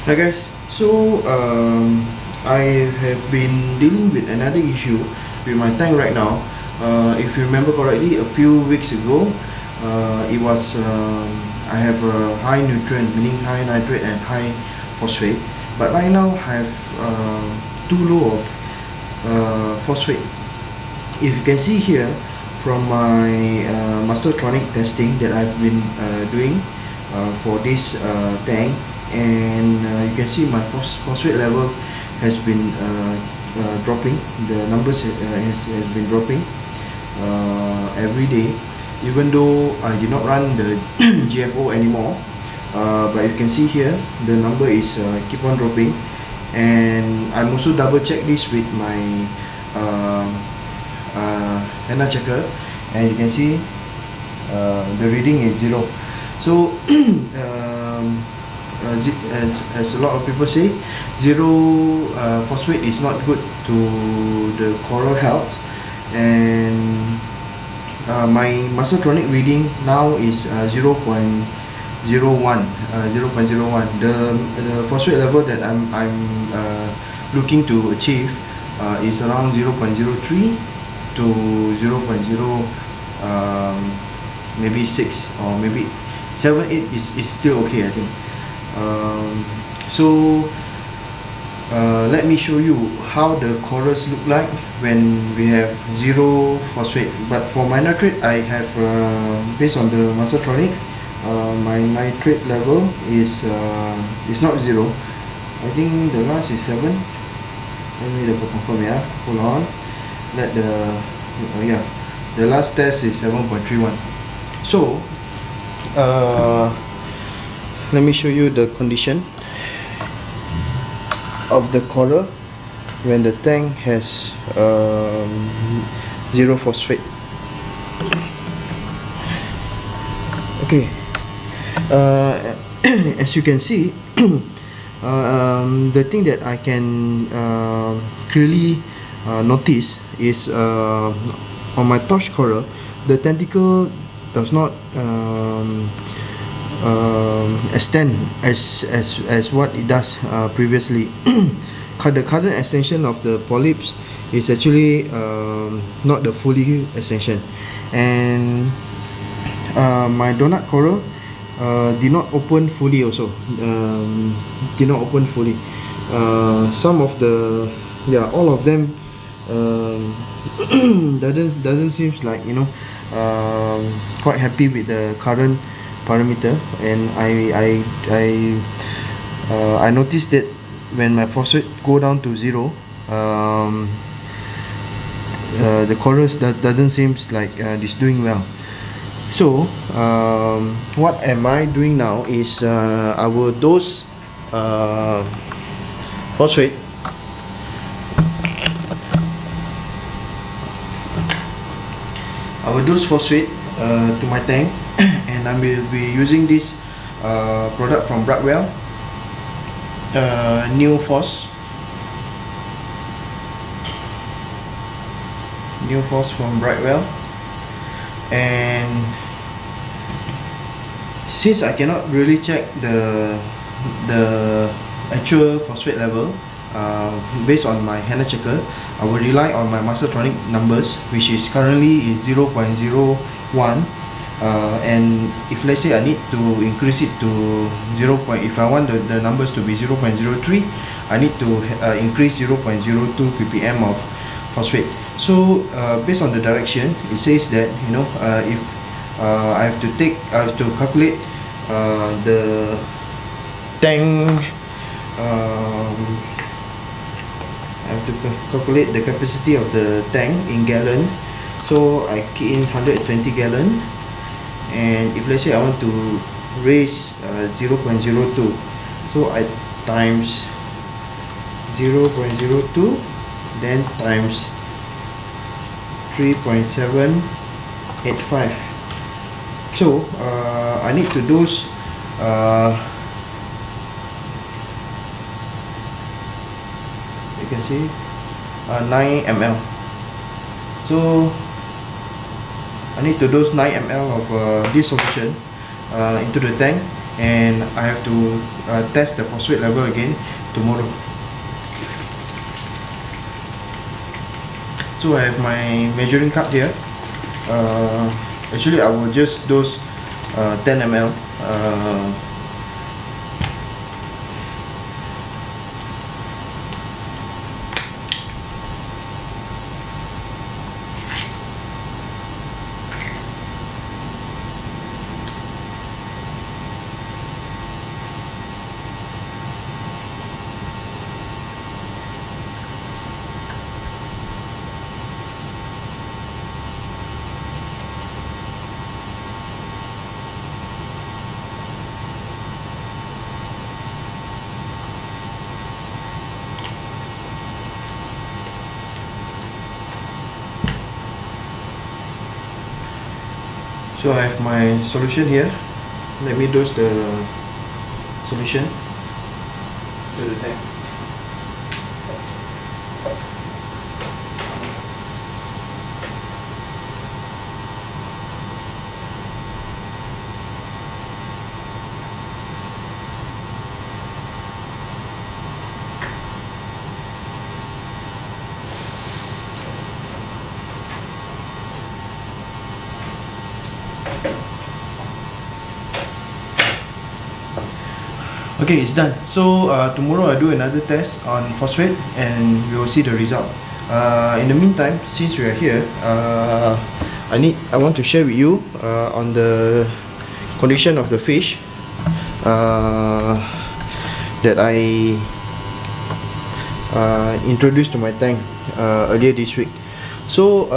Hi guys, so I have been dealing with another issue with my tank right now. If you remember correctly, a few weeks ago, it was I have a high nutrient, meaning high nitrate and high phosphate. But right now I have too low of phosphate. If you can see here from my Mastertronic testing that I've been doing for this tank, and you can see my phosphate level has been dropping. The numbers has been dropping every day, even though I did not run the GFO anymore. But you can see here the number is keep on dropping, and I'm also double check this with my HANA checker, and you can see the reading is 0. So as a lot of people say, 0 phosphate is not good to the coral health. And my Mastertronic reading now is 0.01. The phosphate level that I'm looking to achieve is around 0.03 to 0.0 maybe 6 or maybe 7, 8 is still okay, I think. So let me show you how the corals look like when we have 0 phosphate. But for my nitrate, I have based on the Mastertronic, my nitrate level is not 0. I think the last is 7. Let me double confirm, yeah. Hold on. Let the the last test is 7.31. So let me show you the condition of the coral when the tank has 0 phosphate. Okay, as you can see, the thing that I can clearly notice is on my torch coral, the tentacle does not extend as what it does previously. The current extension of the polyps is actually not the fully extension, and my donut coral did not open fully also. Did not open fully. Some of the, all of them doesn't seems like, quite happy with the current parameter. And I noticed that when my phosphate go down to 0, the corals doesn't seems like it's doing well. So what am I doing now is I will dose phosphate. I will dose phosphate to my tank, and I will be using this product from Brightwell NeoPhos. NeoPhos from Brightwell. And since I cannot really check the actual phosphate level based on my HANA checker, I will rely on my Mastertronic numbers, which is currently is 0.01. And if let's say I need to increase it to 0. If I want the numbers to be 0.03, I need to increase 0.02 ppm of phosphate. So based on the direction, it says that if I have to calculate the tank. I have to calculate the capacity of the tank in gallon. So I key in 120 gallon, and if let's say I want to raise 0.02, so I times 0.02, then times 3.785. So I need to dose you can see 9 ml. So I need to dose 9 ml of this solution into the tank, and I have to test the phosphate level again tomorrow. So I have my measuring cup here. Actually I will just dose 10 ml. So I have my solution here. Let me dose the solution to the tank. Okay, it's done. So tomorrow I do another test on phosphate and we will see the result. In the meantime, since we are here, I want to share with you on the condition of the fish that I introduced to my tank earlier this week. So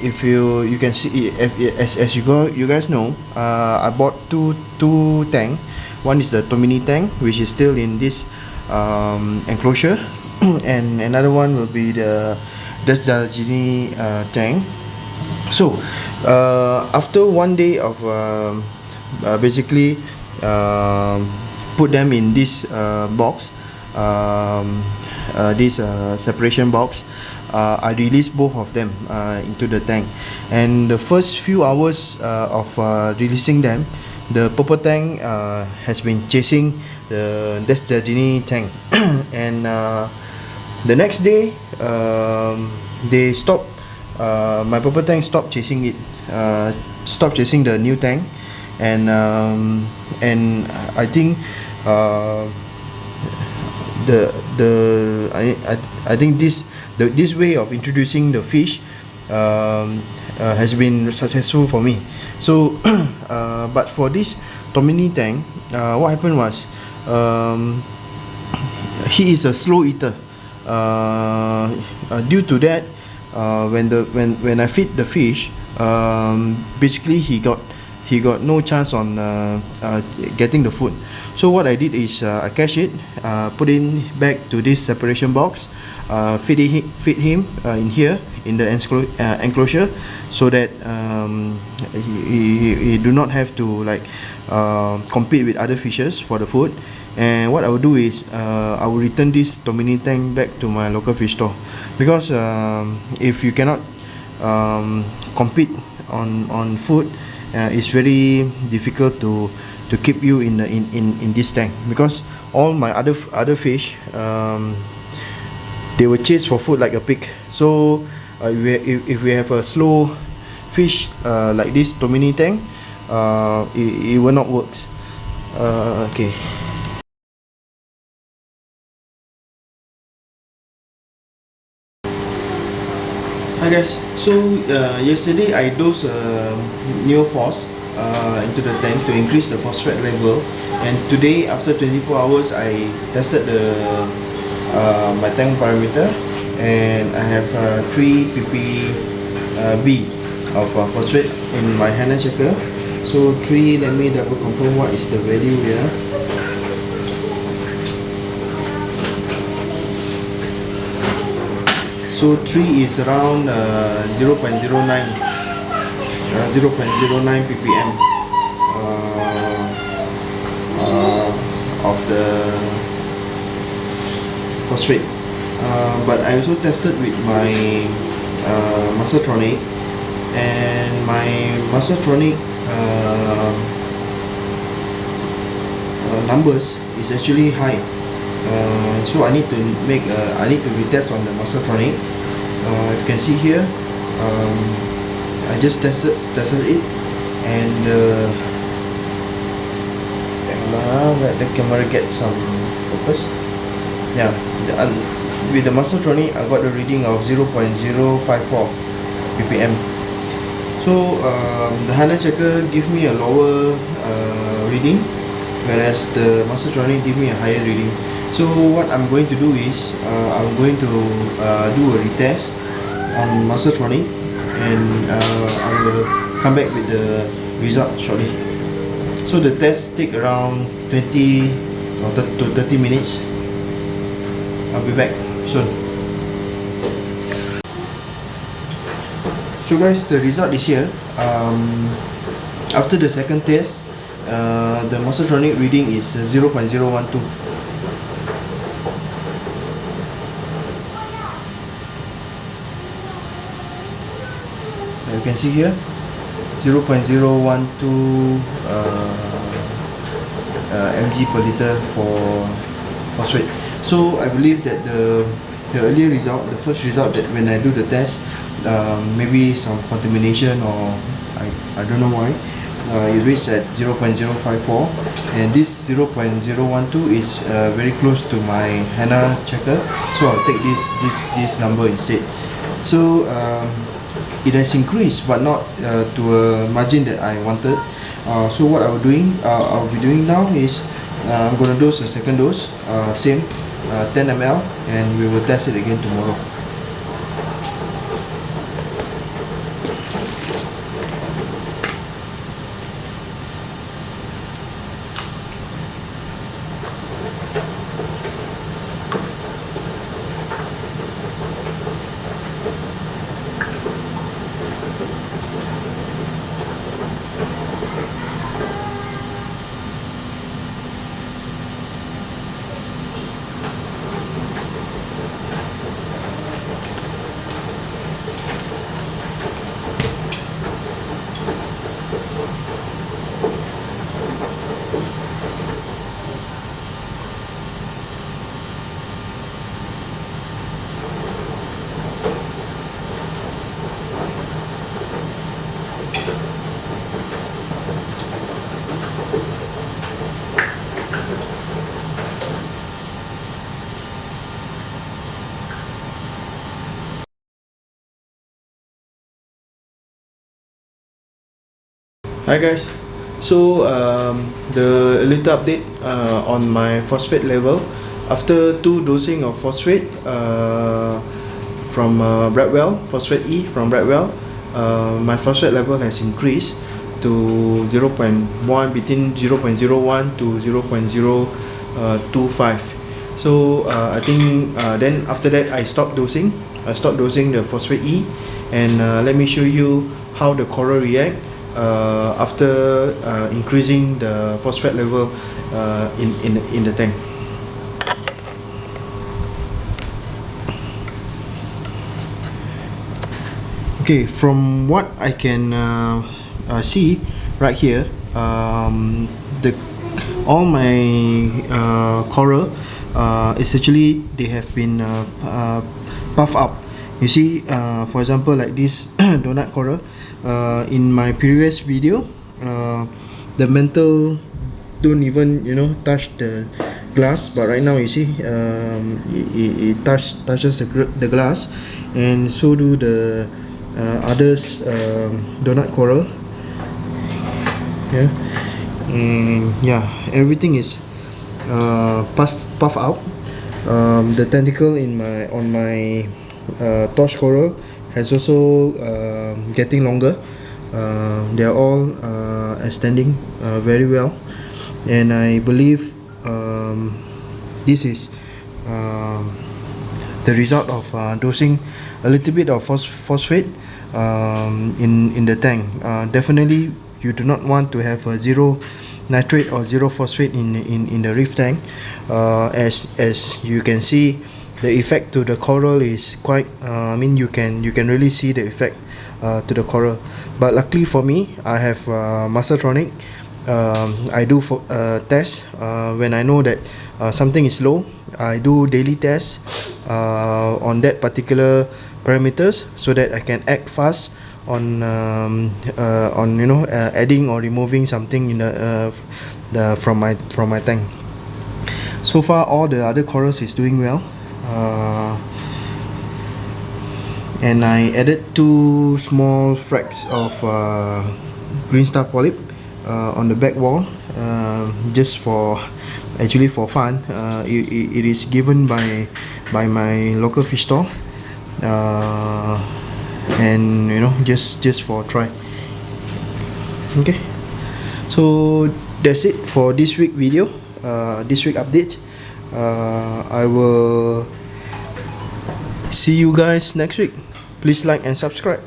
if you can see, as you guys know, I bought two tank. One is the Tomini tank, which is still in this enclosure, and another one will be the Desjardini tank. So after one day of basically put them in this box, this separation box, I released both of them into the tank, and the first few hours of releasing them, the purple tank has been chasing the Desjardini tank and the next day they stopped, my purple tank stopped chasing it, stopped chasing the new tank, and I think I think this way of introducing the fish has been successful for me. So but for this Tomini tank, what happened was he is a slow eater. Due to that, when I feed the fish, basically he got no chance on getting the food. So what I did is I catch it, put it back to this separation box, feed him in here in the enclosure, so that he do not have to like compete with other fishes for the food. And what I will do is I will return this Tomini tank back to my local fish store, because if you cannot compete on food, it's very difficult to keep you in this tank, because all my other fish, they will chase for food like a pig. So if we have a slow fish like this Tomini tank, it will not work. Okay. Hi guys, so yesterday I dosed NeoPhos into the tank to increase the phosphate level, and today after 24 hours I tested my tank parameter, and I have 3 ppb of phosphate in my Hana checker. So 3, let me double confirm what is the value here. So 3 is around 0.09 ppm of the phosphate. But I also tested with my Mastertronic, and my Mastertronic numbers is actually high. So I need to retest on the muscle tonic. You can see here, I just tested it, and let the camera get some focus. Yeah, with the muscle tonic, I got the reading of 0.054 ppm. So the Hana checker give me a lower reading, whereas the muscle tonic give me a higher reading. So what I'm going to do is I'm going to do a retest on muscle tonic, and I will come back with the result shortly. So the test take around 20 to 30 minutes. I'll be back soon. So guys, the result is here. After the second test, the muscle tonic reading is 0.012. You can see here 0.012 mg per liter for phosphate. So I believe that the earlier result, the first result, that when I do the test, maybe some contamination, or I don't know why, it reads at 0.054, and this 0.012 is very close to my Hana checker, so I'll take this number instead. So it has increased, but not to a margin that I wanted. So what I'll be doing now is I'm gonna dose a second dose, same 10 ml, and we will test it again tomorrow. Hi guys, so the little update on my phosphate level after 2 dosing of phosphate from Brightwell, phosphate E from Brightwell. My phosphate level has increased to 0.1, between 0.01 to 0.025. So I think then after that I stopped dosing the phosphate E, and let me show you how the coral react after increasing the phosphate level in the tank. Okay, from what I can see right here, all my coral essentially they have been puffed up. You see, for example, like this donut coral. In my previous video, the mantle don't even touch the glass, but right now you see it touches the glass, and so do the others donut coral. Yeah, and yeah, everything is puff out. The tentacle on my torch coral has also getting longer. They are all extending very well, and I believe this is the result of dosing a little bit of phosphate in the tank. Definitely you do not want to have a zero nitrate or zero phosphate in the reef tank. As you can see, the effect to the coral is quite you can really see the effect to the coral. But luckily for me, I have muscle tonic, I do for test when I know that something is low. I do daily tests on that particular parameters so that I can act fast on adding or removing something in the from my tank. So far all the other corals is doing well, and I added 2 small fracs of green star polyp on the back wall, just for actually for fun. It is given by my local fish store, and just for try. Okay, so that's it for this week video, this week update. I will see you guys next week. Please like and subscribe.